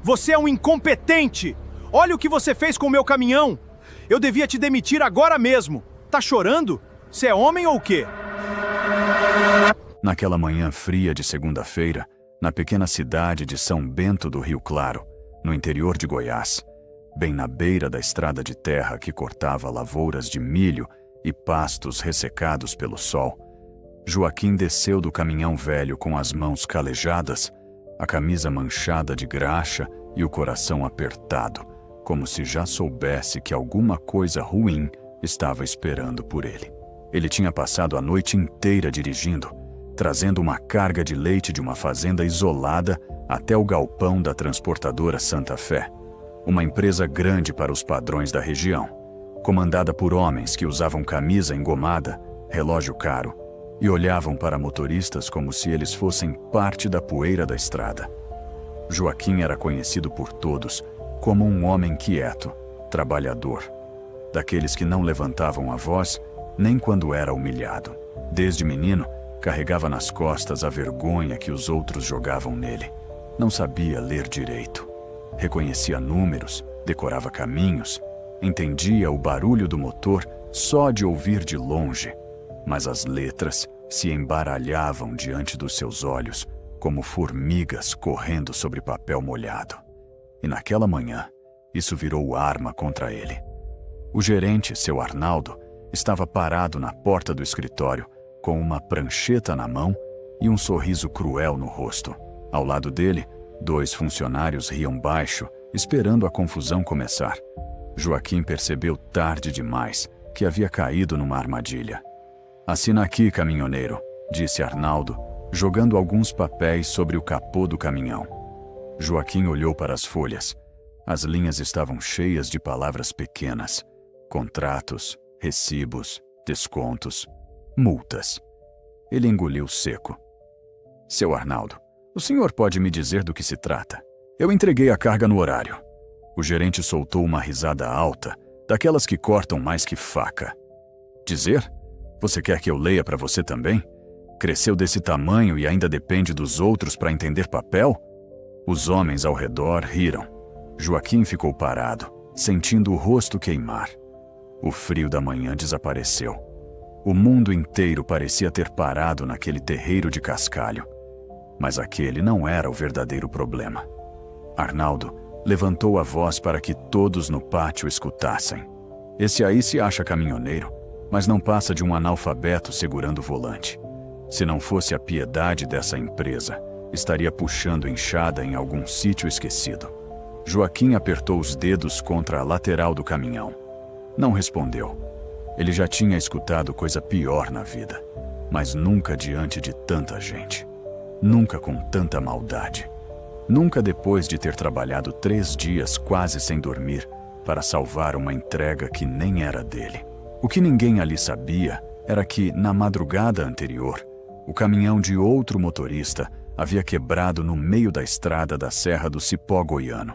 Você é um incompetente! Olha o que você fez com o meu caminhão! Eu devia te demitir agora mesmo! Tá chorando? Você é homem ou o quê? Naquela manhã fria de segunda-feira, na pequena cidade de São Bento do Rio Claro, no interior de Goiás, bem na beira da estrada de terra que cortava lavouras de milho e pastos ressecados pelo sol, Joaquim desceu do caminhão velho com as mãos calejadas, a camisa manchada de graxa e o coração apertado, como se já soubesse que alguma coisa ruim estava esperando por ele. Ele tinha passado a noite inteira dirigindo, trazendo uma carga de leite de uma fazenda isolada até o galpão da transportadora Santa Fé, uma empresa grande para os padrões da região, comandada por homens que usavam camisa engomada, relógio caro, e olhavam para motoristas como se eles fossem parte da poeira da estrada. Joaquim era conhecido por todos como um homem quieto, trabalhador, daqueles que não levantavam a voz nem quando era humilhado. Desde menino, carregava nas costas a vergonha que os outros jogavam nele. Não sabia ler direito. Reconhecia números, decorava caminhos, entendia o barulho do motor só de ouvir de longe, mas as letras se embaralhavam diante dos seus olhos como formigas correndo sobre papel molhado. E naquela manhã, isso virou arma contra ele. O gerente, seu Arnaldo, estava parado na porta do escritório, com uma prancheta na mão e um sorriso cruel no rosto. Ao lado dele, 2 funcionários riam baixo, esperando a confusão começar. Joaquim percebeu tarde demais que havia caído numa armadilha. "Assina aqui, caminhoneiro", disse Arnaldo, jogando alguns papéis sobre o capô do caminhão. Joaquim olhou para as folhas. As linhas estavam cheias de palavras pequenas: contratos, recibos, descontos, multas. Ele engoliu seco. "Seu Arnaldo, o senhor pode me dizer do que se trata? Eu entreguei a carga no horário." O gerente soltou uma risada alta, daquelas que cortam mais que faca. "Dizer? Você quer que eu leia para você também? Cresceu desse tamanho e ainda depende dos outros para entender papel?" Os homens ao redor riram. Joaquim ficou parado, sentindo o rosto queimar. O frio da manhã desapareceu. O mundo inteiro parecia ter parado naquele terreiro de cascalho. Mas aquele não era o verdadeiro problema. Arnaldo levantou a voz para que todos no pátio escutassem. "Esse aí se acha caminhoneiro, mas não passa de um analfabeto segurando o volante. Se não fosse a piedade dessa empresa, estaria puxando enxada em algum sítio esquecido." Joaquim apertou os dedos contra a lateral do caminhão. Não respondeu. Ele já tinha escutado coisa pior na vida, mas nunca diante de tanta gente. Nunca com tanta maldade. Nunca depois de ter trabalhado 3 dias quase sem dormir para salvar uma entrega que nem era dele. O que ninguém ali sabia era que, na madrugada anterior, o caminhão de outro motorista havia quebrado no meio da estrada da Serra do Cipó Goiano.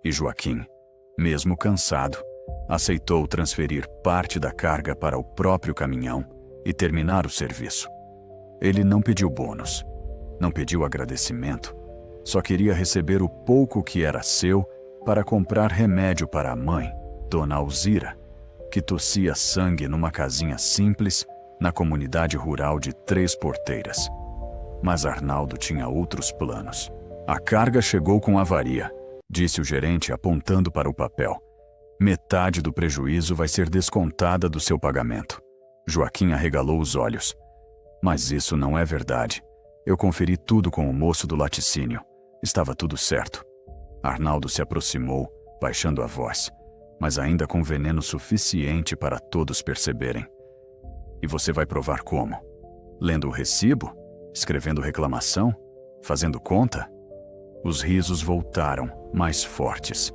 E Joaquim, mesmo cansado, aceitou transferir parte da carga para o próprio caminhão e terminar o serviço. Ele não pediu bônus, não pediu agradecimento, só queria receber o pouco que era seu para comprar remédio para a mãe, Dona Alzira, que tossia sangue numa casinha simples na comunidade rural de 3 Porteiras. Mas Arnaldo tinha outros planos. "A carga chegou com avaria", disse o gerente apontando para o papel. "Metade do prejuízo vai ser descontada do seu pagamento." Joaquim arregalou os olhos. "Mas isso não é verdade. Eu conferi tudo com o moço do laticínio. Estava tudo certo." Arnaldo se aproximou, baixando a voz, mas ainda com veneno suficiente para todos perceberem. "E você vai provar como? Lendo o recibo? Escrevendo reclamação? Fazendo conta?" Os risos voltaram, mais fortes.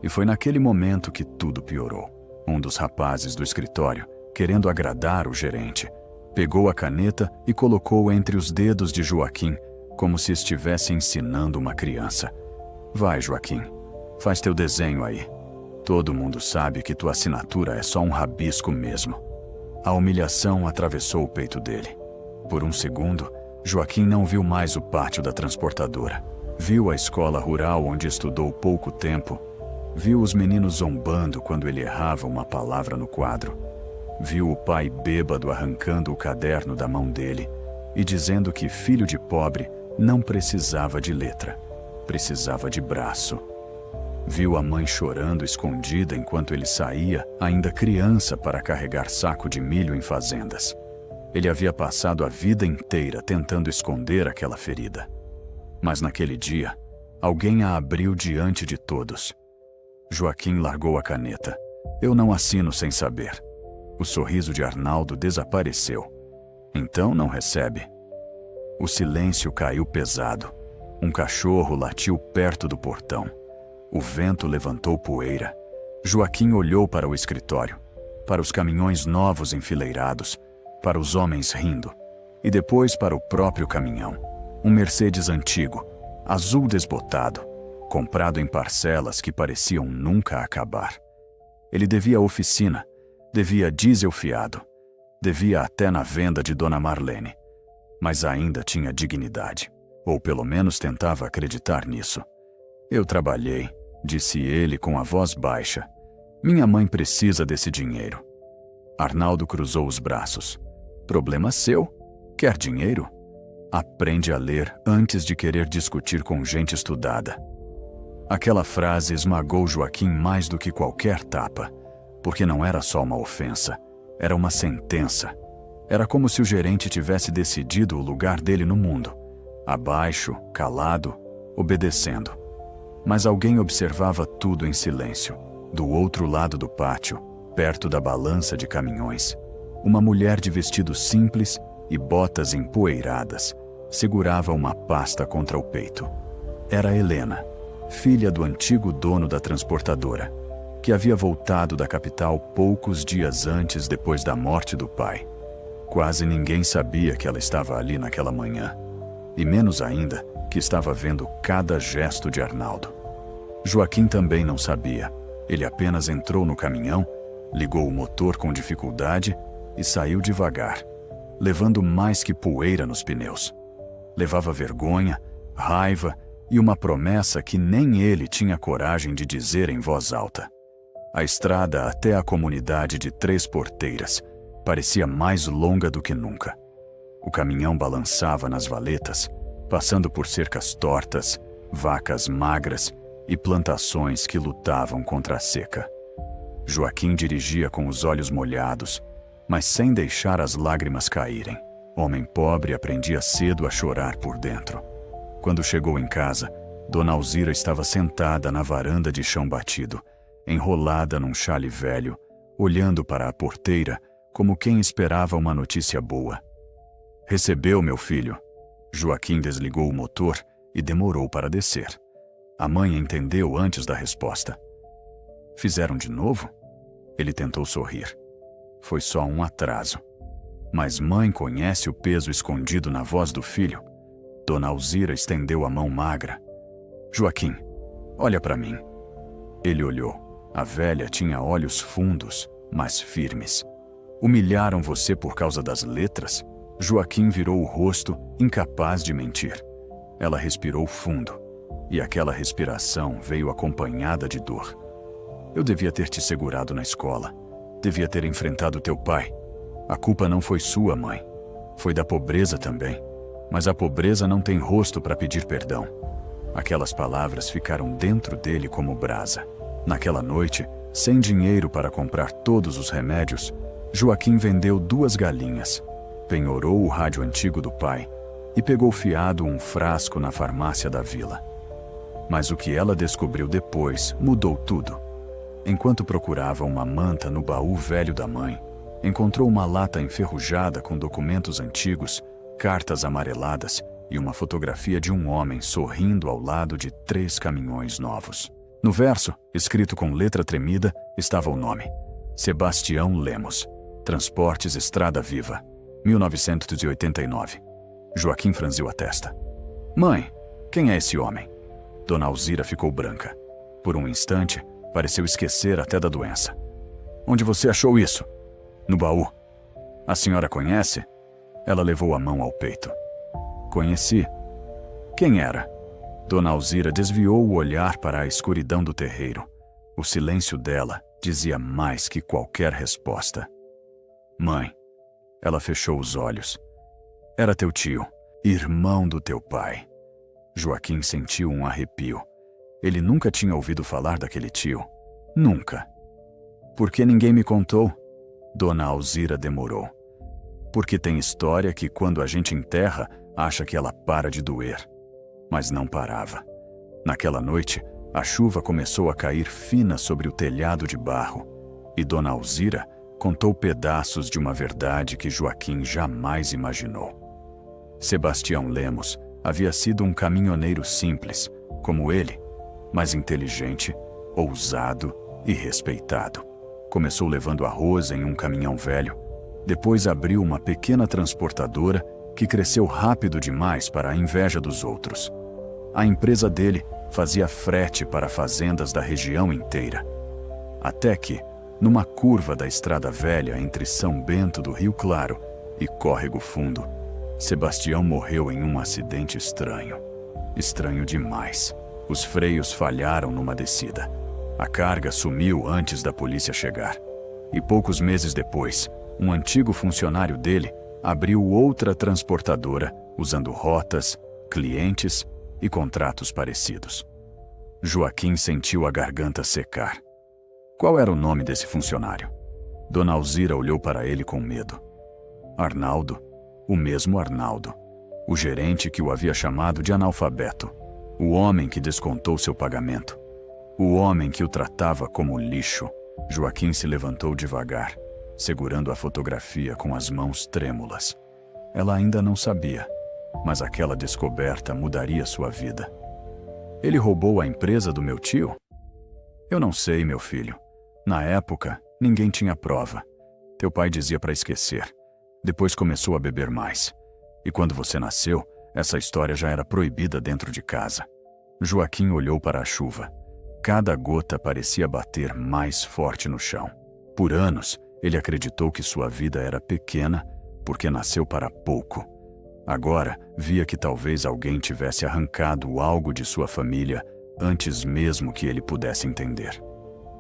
E foi naquele momento que tudo piorou. Um dos rapazes do escritório, querendo agradar o gerente, pegou a caneta e colocou entre os dedos de Joaquim, como se estivesse ensinando uma criança. "Vai, Joaquim, faz teu desenho aí. Todo mundo sabe que tua assinatura é só um rabisco mesmo." A humilhação atravessou o peito dele. Por um segundo, Joaquim não viu mais o pátio da transportadora. Viu a escola rural onde estudou pouco tempo. Viu os meninos zombando quando ele errava uma palavra no quadro. Viu o pai bêbado arrancando o caderno da mão dele e dizendo que filho de pobre não precisava de letra, precisava de braço. Viu a mãe chorando escondida enquanto ele saía, ainda criança, para carregar saco de milho em fazendas. Ele havia passado a vida inteira tentando esconder aquela ferida. Mas naquele dia, alguém a abriu diante de todos. Joaquim largou a caneta. Eu não assino sem saber. O sorriso de Arnaldo desapareceu. Então não recebe. O silêncio caiu pesado. Um cachorro latiu perto do portão. O vento levantou poeira. Joaquim olhou para o escritório, para os caminhões novos enfileirados, para os homens rindo, e depois para o próprio caminhão. Um Mercedes antigo, azul desbotado, comprado em parcelas que pareciam nunca acabar. Ele devia a oficina, devia diesel fiado, devia até na venda de Dona Marlene, mas ainda tinha dignidade, ou pelo menos tentava acreditar nisso. Eu trabalhei, disse ele com a voz baixa. Minha mãe precisa desse dinheiro. Arnaldo cruzou os braços. Problema seu? Quer dinheiro? Aprende a ler antes de querer discutir com gente estudada. Aquela frase esmagou Joaquim mais do que qualquer tapa, porque não era só uma ofensa, era uma sentença. Era como se o gerente tivesse decidido o lugar dele no mundo, abaixo, calado, obedecendo. Mas alguém observava tudo em silêncio. Do outro lado do pátio, perto da balança de caminhões, uma mulher de vestido simples e botas empoeiradas segurava uma pasta contra o peito. Era Helena, filha do antigo dono da transportadora, que havia voltado da capital poucos dias antes depois da morte do pai. Quase ninguém sabia que ela estava ali naquela manhã, e menos ainda que estava vendo cada gesto de Arnaldo. Joaquim também não sabia. Ele apenas entrou no caminhão, ligou o motor com dificuldade e saiu devagar, levando mais que poeira nos pneus. Levava vergonha, raiva e uma promessa que nem ele tinha coragem de dizer em voz alta. A estrada até a comunidade de Três Porteiras parecia mais longa do que nunca. O caminhão balançava nas valetas, passando por cercas tortas, vacas magras e plantações que lutavam contra a seca. Joaquim dirigia com os olhos molhados, mas sem deixar as lágrimas caírem. Homem pobre aprendia cedo a chorar por dentro. Quando chegou em casa, Dona Alzira estava sentada na varanda de chão batido, enrolada num xale velho, olhando para a porteira como quem esperava uma notícia boa. Recebeu, meu filho? Joaquim desligou o motor e demorou para descer. A mãe entendeu antes da resposta. Fizeram de novo? Ele tentou sorrir. Foi só um atraso. Mas mãe conhece o peso escondido na voz do filho. Dona Alzira estendeu a mão magra. Joaquim, olha para mim. Ele olhou. A velha tinha olhos fundos, mas firmes. Humilharam você por causa das letras? Joaquim virou o rosto, incapaz de mentir. Ela respirou fundo, e aquela respiração veio acompanhada de dor. Eu devia ter te segurado na escola. Devia ter enfrentado teu pai. A culpa não foi sua, mãe. Foi da pobreza também. Mas a pobreza não tem rosto para pedir perdão. Aquelas palavras ficaram dentro dele como brasa. Naquela noite, sem dinheiro para comprar todos os remédios, Joaquim vendeu 2 galinhas, penhorou o rádio antigo do pai e pegou fiado um frasco na farmácia da vila. Mas o que ela descobriu depois mudou tudo. Enquanto procurava uma manta no baú velho da mãe, encontrou uma lata enferrujada com documentos antigos, cartas amareladas e uma fotografia de um homem sorrindo ao lado de 3 caminhões novos. No verso, escrito com letra tremida, estava o nome: Sebastião Lemos, Transportes Estrada Viva, 1989. Joaquim franziu a testa. Mãe, quem é esse homem? Dona Alzira ficou branca. Por um instante, pareceu esquecer até da doença. Onde você achou isso? No baú. A senhora conhece? Ela levou a mão ao peito. Conheci. Quem era? Dona Alzira desviou o olhar para a escuridão do terreiro. O silêncio dela dizia mais que qualquer resposta. Mãe, ela fechou os olhos. Era teu tio, irmão do teu pai. Joaquim sentiu um arrepio. Ele nunca tinha ouvido falar daquele tio. Nunca. Por que ninguém me contou? Dona Alzira demorou. Porque tem história que quando a gente enterra, acha que ela para de doer. Mas não parava. Naquela noite, a chuva começou a cair fina sobre o telhado de barro, e Dona Alzira contou pedaços de uma verdade que Joaquim jamais imaginou. Sebastião Lemos havia sido um caminhoneiro simples, como ele, mas inteligente, ousado e respeitado. Começou levando arroz em um caminhão velho, depois abriu uma pequena transportadora que cresceu rápido demais para a inveja dos outros. A empresa dele fazia frete para fazendas da região inteira. Até que, numa curva da estrada velha entre São Bento do Rio Claro e Córrego Fundo, Sebastião morreu em um acidente estranho. Estranho demais. Os freios falharam numa descida. A carga sumiu antes da polícia chegar. E poucos meses depois, um antigo funcionário dele abriu outra transportadora usando rotas, clientes e contratos parecidos. Joaquim sentiu a garganta secar. Qual era o nome desse funcionário? Dona Alzira olhou para ele com medo. Arnaldo, o mesmo Arnaldo, o gerente que o havia chamado de analfabeto, o homem que descontou seu pagamento, o homem que o tratava como lixo. Joaquim se levantou devagar, segurando a fotografia com as mãos trêmulas. Ela ainda não sabia, mas aquela descoberta mudaria sua vida. Ele roubou a empresa do meu tio? Eu não sei, meu filho. Na época, ninguém tinha prova. Teu pai dizia para esquecer. Depois começou a beber mais. E quando você nasceu, essa história já era proibida dentro de casa. Joaquim olhou para a chuva. Cada gota parecia bater mais forte no chão. Por anos, ele acreditou que sua vida era pequena porque nasceu para pouco. Agora, via que talvez alguém tivesse arrancado algo de sua família antes mesmo que ele pudesse entender.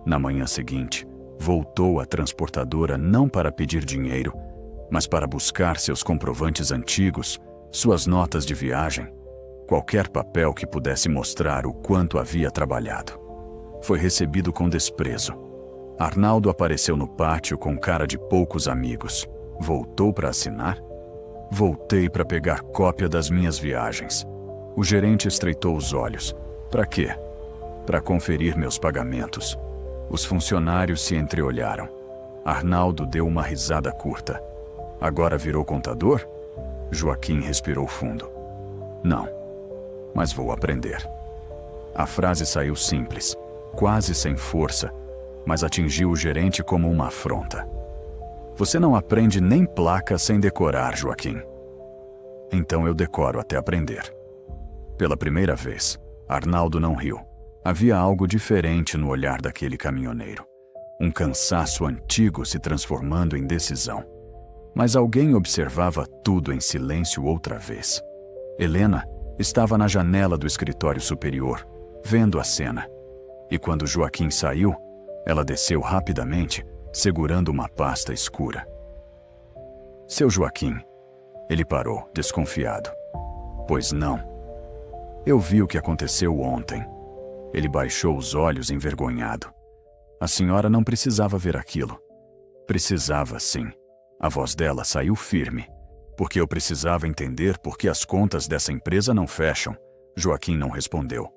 Na manhã seguinte, voltou à transportadora não para pedir dinheiro, mas para buscar seus comprovantes antigos, suas notas de viagem, qualquer papel que pudesse mostrar o quanto havia trabalhado. Foi recebido com desprezo. Arnaldo apareceu no pátio com cara de poucos amigos. Voltou para assinar? Voltei para pegar cópia das minhas viagens. O gerente estreitou os olhos. Para quê? Para conferir meus pagamentos. Os funcionários se entreolharam. Arnaldo deu uma risada curta. Agora virou contador? Joaquim respirou fundo. Não, mas vou aprender. A frase saiu simples, quase sem força, mas atingiu o gerente como uma afronta. Você não aprende nem placa sem decorar, Joaquim. Então eu decoro até aprender. Pela primeira vez, Arnaldo não riu. Havia algo diferente no olhar daquele caminhoneiro. Um cansaço antigo se transformando em decisão. Mas alguém observava tudo em silêncio outra vez. Helena estava na janela do escritório superior, vendo a cena. E quando Joaquim saiu, ela desceu rapidamente, segurando uma pasta escura. Seu Joaquim. Ele parou, desconfiado. Pois não. Eu vi o que aconteceu ontem. Ele baixou os olhos envergonhado. A senhora não precisava ver aquilo. Precisava, sim. A voz dela saiu firme. Porque eu precisava entender por que as contas dessa empresa não fecham. Joaquim não respondeu.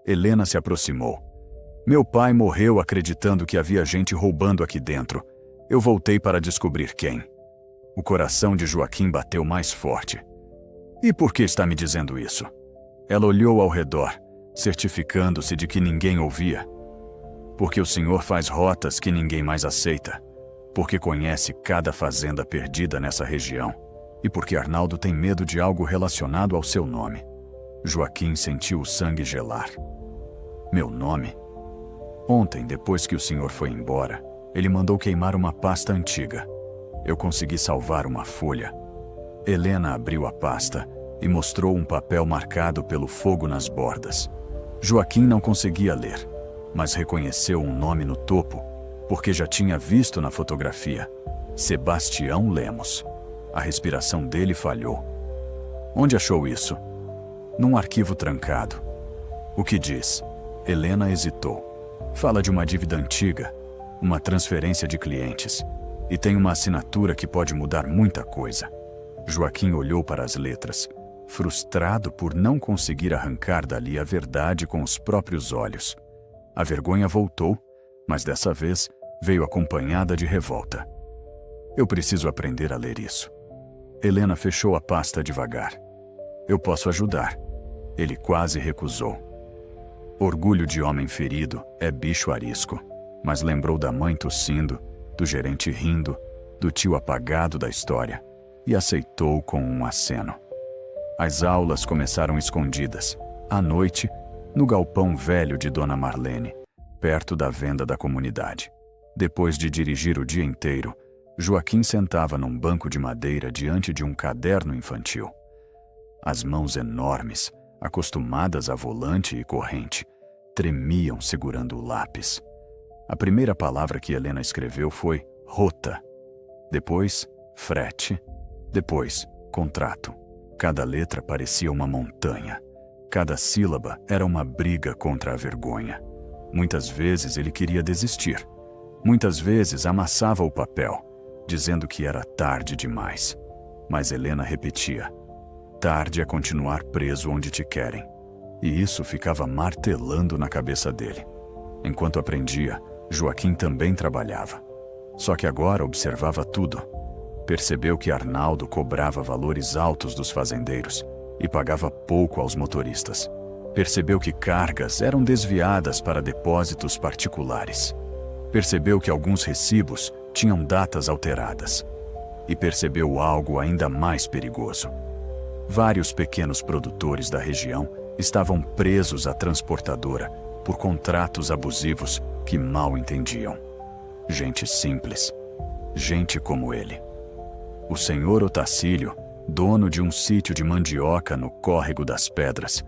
Helena se aproximou. Meu pai morreu acreditando que havia gente roubando aqui dentro. Eu voltei para descobrir quem. O coração de Joaquim bateu mais forte. E por que está me dizendo isso? Ela olhou ao redor, certificando-se de que ninguém ouvia. Porque o senhor faz rotas que ninguém mais aceita. Porque conhece cada fazenda perdida nessa região. E porque Arnaldo tem medo de algo relacionado ao seu nome. Joaquim sentiu o sangue gelar. Meu nome? Ontem, depois que o senhor foi embora, ele mandou queimar uma pasta antiga. Eu consegui salvar uma folha. Helena abriu a pasta e mostrou um papel marcado pelo fogo nas bordas. Joaquim não conseguia ler, mas reconheceu um nome no topo, porque já tinha visto na fotografia: Sebastião Lemos. A respiração dele falhou. Onde achou isso? Num arquivo trancado. O que diz? Helena hesitou. Fala de uma dívida antiga, uma transferência de clientes, e tem uma assinatura que pode mudar muita coisa. Joaquim olhou para as letras, frustrado por não conseguir arrancar dali a verdade com os próprios olhos. A vergonha voltou, mas dessa vez veio acompanhada de revolta. Eu preciso aprender a ler isso. Helena fechou a pasta devagar. Eu posso ajudar. Ele quase recusou. Orgulho de homem ferido é bicho arisco, mas lembrou da mãe tossindo, do gerente rindo, do tio apagado da história, e aceitou com um aceno. As aulas começaram escondidas, à noite, no galpão velho de Dona Marlene, perto da venda da comunidade. Depois de dirigir o dia inteiro, Joaquim sentava num banco de madeira diante de um caderno infantil. As mãos enormes, acostumadas a volante e corrente, tremiam segurando o lápis. A primeira palavra que Helena escreveu foi rota. Depois, frete. Depois, contrato. Cada letra parecia uma montanha. Cada sílaba era uma briga contra a vergonha. Muitas vezes ele queria desistir. Muitas vezes amassava o papel, dizendo que era tarde demais. Mas Helena repetia: tarde é continuar preso onde te querem. E isso ficava martelando na cabeça dele. Enquanto aprendia, Joaquim também trabalhava. Só que agora observava tudo. Percebeu que Arnaldo cobrava valores altos dos fazendeiros e pagava pouco aos motoristas. Percebeu que cargas eram desviadas para depósitos particulares. Percebeu que alguns recibos tinham datas alteradas. E percebeu algo ainda mais perigoso. Vários pequenos produtores da região estavam presos à transportadora por contratos abusivos que mal entendiam. Gente simples. Gente como ele. O senhor Otacílio, dono de um sítio de mandioca no Córrego das Pedras,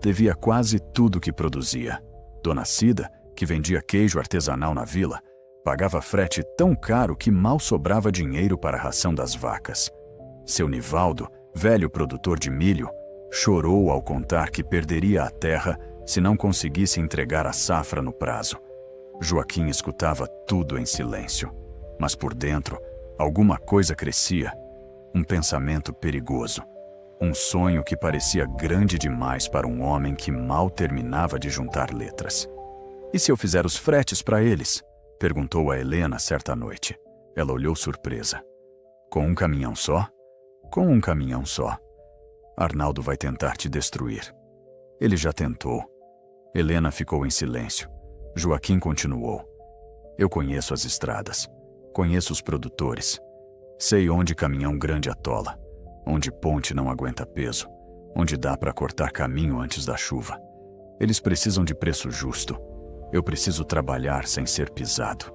devia quase tudo que produzia. Dona Cida, que vendia queijo artesanal na vila, pagava frete tão caro que mal sobrava dinheiro para a ração das vacas. Seu Nivaldo, velho produtor de milho, chorou ao contar que perderia a terra se não conseguisse entregar a safra no prazo. Joaquim escutava tudo em silêncio, mas por dentro, alguma coisa crescia. Um pensamento perigoso. Um sonho que parecia grande demais para um homem que mal terminava de juntar letras. E se eu fizer os fretes para eles? Perguntou a Helena certa noite. Ela olhou surpresa. Com um caminhão só? Com um caminhão só. Arnaldo vai tentar te destruir. Ele já tentou. Helena ficou em silêncio. Joaquim continuou. Eu conheço as estradas. Conheço os produtores. Sei onde caminhão grande atola. Onde ponte não aguenta peso. Onde dá para cortar caminho antes da chuva. Eles precisam de preço justo. Eu preciso trabalhar sem ser pisado.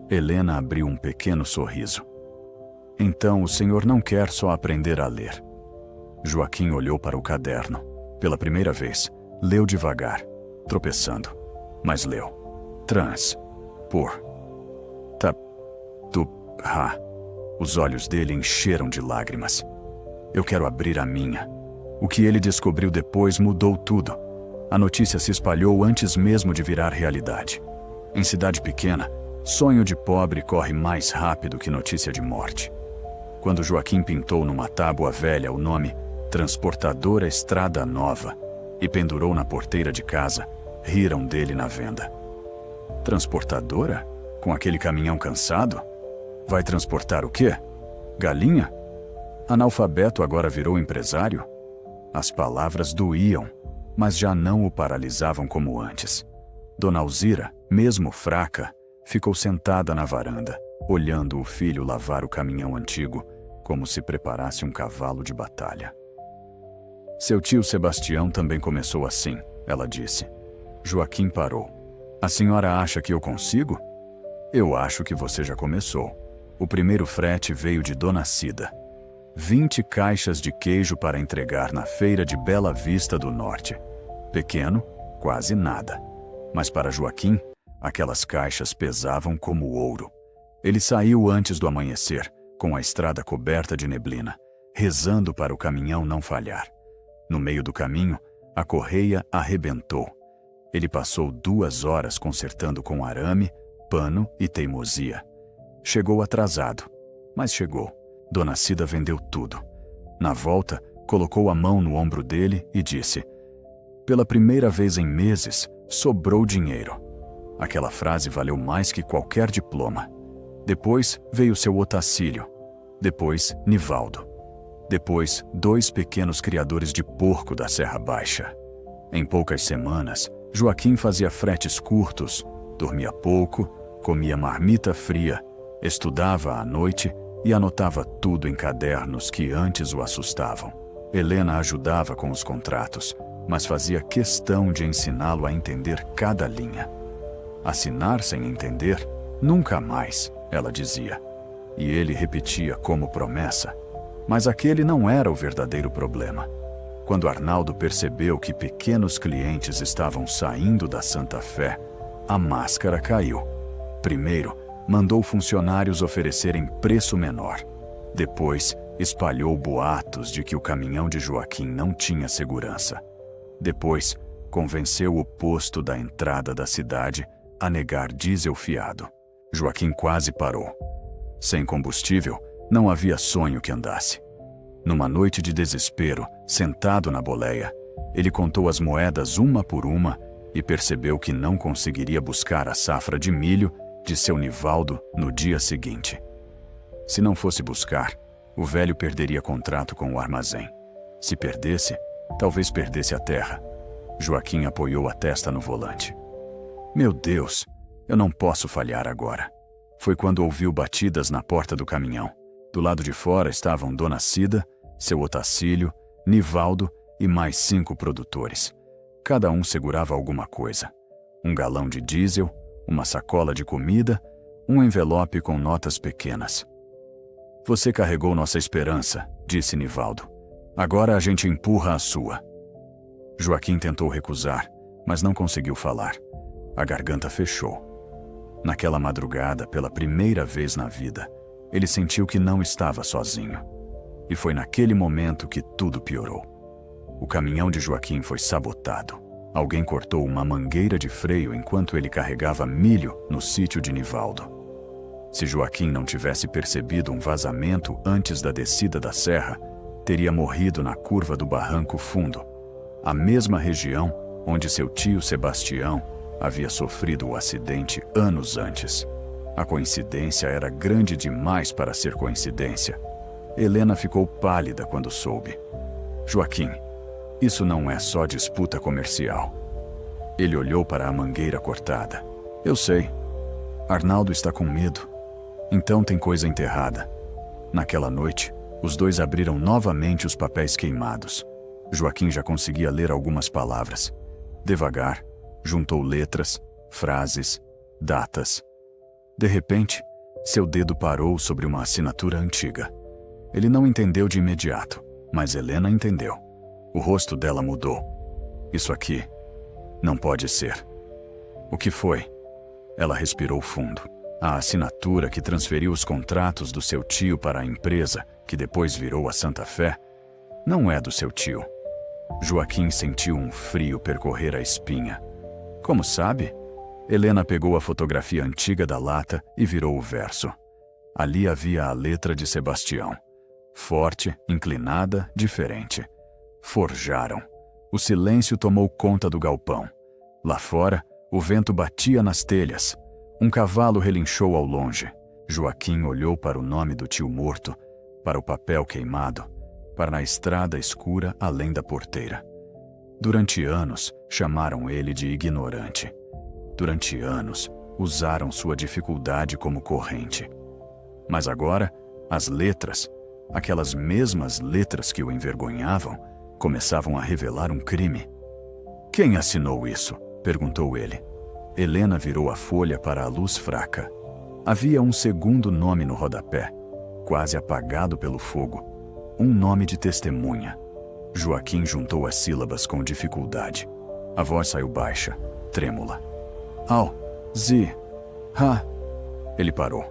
Helena abriu um pequeno sorriso. Então o senhor não quer só aprender a ler. Joaquim olhou para o caderno. Pela primeira vez, leu devagar, tropeçando. Mas leu. Trans. Por. Ta. Tu. Ra. Os olhos dele encheram de lágrimas. Eu quero abrir a minha. O que ele descobriu depois mudou tudo. A notícia se espalhou antes mesmo de virar realidade. Em cidade pequena, sonho de pobre corre mais rápido que notícia de morte. Quando Joaquim pintou numa tábua velha o nome Transportadora Estrada Nova e pendurou na porteira de casa, riram dele na venda. Transportadora? Com aquele caminhão cansado? Vai transportar o quê? Galinha? Analfabeto agora virou empresário? As palavras doíam, mas já não o paralisavam como antes. Dona Alzira, mesmo fraca, ficou sentada na varanda, olhando o filho lavar o caminhão antigo, como se preparasse um cavalo de batalha. Seu tio Sebastião também começou assim, ela disse. Joaquim parou. A senhora acha que eu consigo? Eu acho que você já começou. O primeiro frete veio de Dona Cida. 20 caixas de queijo para entregar na feira de Bela Vista do Norte. Pequeno, quase nada. Mas para Joaquim, aquelas caixas pesavam como ouro. Ele saiu antes do amanhecer, com a estrada coberta de neblina, rezando para o caminhão não falhar. No meio do caminho, a correia arrebentou. Ele passou 2 horas consertando com arame, pano e teimosia. Chegou atrasado, mas chegou. Dona Cida vendeu tudo. Na volta, colocou a mão no ombro dele e disse: "Pela primeira vez em meses, sobrou dinheiro." Aquela frase valeu mais que qualquer diploma. Depois veio seu Otacílio. Depois, Nivaldo. Depois, 2 pequenos criadores de porco da Serra Baixa. Em poucas semanas, Joaquim fazia fretes curtos, dormia pouco, comia marmita fria, estudava à noite e anotava tudo em cadernos que antes o assustavam. Helena ajudava com os contratos, mas fazia questão de ensiná-lo a entender cada linha. Assinar sem entender? Nunca mais, ela dizia. E ele repetia como promessa. Mas aquele não era o verdadeiro problema. Quando Arnaldo percebeu que pequenos clientes estavam saindo da Santa Fé, a máscara caiu. Primeiro, mandou funcionários oferecerem preço menor. Depois, espalhou boatos de que o caminhão de Joaquim não tinha segurança. Depois, convenceu o posto da entrada da cidade a negar diesel fiado. Joaquim quase parou. Sem combustível, não havia sonho que andasse. Numa noite de desespero, sentado na boleia, ele contou as moedas uma por uma e percebeu que não conseguiria buscar a safra de milho de seu Nivaldo no dia seguinte. Se não fosse buscar, o velho perderia contrato com o armazém. Se perdesse, talvez perdesse a terra. Joaquim apoiou a testa no volante. Meu Deus, eu não posso falhar agora. Foi quando ouviu batidas na porta do caminhão. Do lado de fora estavam Dona Cida, seu Otacílio, Nivaldo e mais 5 produtores. Cada um segurava alguma coisa. Um galão de diesel, uma sacola de comida, um envelope com notas pequenas. Você carregou nossa esperança, disse Nivaldo. Agora a gente empurra a sua. Joaquim tentou recusar, mas não conseguiu falar. A garganta fechou. Naquela madrugada, pela primeira vez na vida, ele sentiu que não estava sozinho. E foi naquele momento que tudo piorou. O caminhão de Joaquim foi sabotado. Alguém cortou uma mangueira de freio enquanto ele carregava milho no sítio de Nivaldo. Se Joaquim não tivesse percebido um vazamento antes da descida da serra, teria morrido na curva do Barranco Fundo, a mesma região onde seu tio Sebastião havia sofrido o acidente anos antes. A coincidência era grande demais para ser coincidência. Helena ficou pálida quando soube. Joaquim, isso não é só disputa comercial. Ele olhou para a mangueira cortada. Eu sei. Arnaldo está com medo. Então tem coisa enterrada. Naquela noite, os dois abriram novamente os papéis queimados. Joaquim já conseguia ler algumas palavras. Devagar, juntou letras, frases, datas. De repente, seu dedo parou sobre uma assinatura antiga. Ele não entendeu de imediato, mas Helena entendeu. O rosto dela mudou. Isso aqui não pode ser. O que foi? Ela respirou fundo. A assinatura que transferiu os contratos do seu tio para a empresa, que depois virou a Santa Fé, não é do seu tio. Joaquim sentiu um frio percorrer a espinha. Como sabe? Helena pegou a fotografia antiga da lata e virou o verso. Ali havia a letra de Sebastião. Forte, inclinada, diferente. Forjaram. O silêncio tomou conta do galpão. Lá fora, o vento batia nas telhas. Um cavalo relinchou ao longe. Joaquim olhou para o nome do tio morto, para o papel queimado, para a estrada escura além da porteira. Durante anos, chamaram ele de ignorante. Durante anos, usaram sua dificuldade como corrente. Mas agora, as letras, aquelas mesmas letras que o envergonhavam, começavam a revelar um crime. Quem assinou isso? Perguntou ele. Helena virou a folha para a luz fraca. Havia um segundo nome no rodapé, quase apagado pelo fogo. Um nome de testemunha. Joaquim juntou as sílabas com dificuldade. A voz saiu baixa, trêmula. Al, Zi, Ha. Ele parou.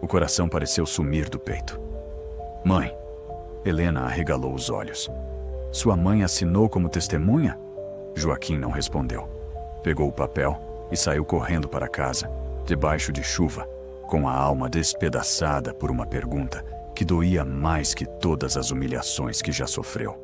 O coração pareceu sumir do peito. Mãe. Helena arregalou os olhos. Sua mãe assinou como testemunha? Joaquim não respondeu. Pegou o papel e saiu correndo para casa, debaixo de chuva, com a alma despedaçada por uma pergunta que doía mais que todas as humilhações que já sofreu.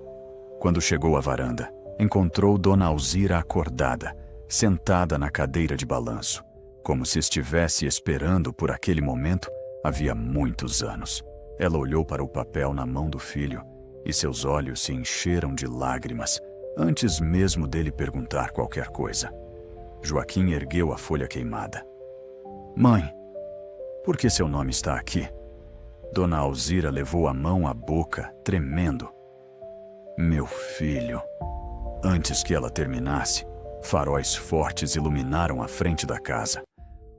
Quando chegou à varanda, encontrou Dona Alzira acordada, sentada na cadeira de balanço, como se estivesse esperando por aquele momento havia muitos anos. Ela olhou para o papel na mão do filho e seus olhos se encheram de lágrimas, antes mesmo dele perguntar qualquer coisa. Joaquim ergueu a folha queimada. Mãe, por que seu nome está aqui? Dona Alzira levou a mão à boca, tremendo. Meu filho. Antes que ela terminasse, faróis fortes iluminaram a frente da casa.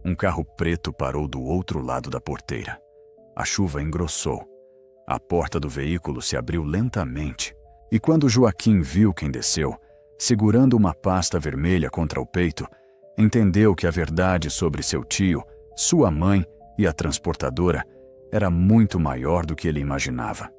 Um carro preto parou do outro lado da porteira. A chuva engrossou. A porta do veículo se abriu lentamente, e quando Joaquim viu quem desceu, segurando uma pasta vermelha contra o peito, entendeu que a verdade sobre seu tio, sua mãe e a transportadora era muito maior do que ele imaginava.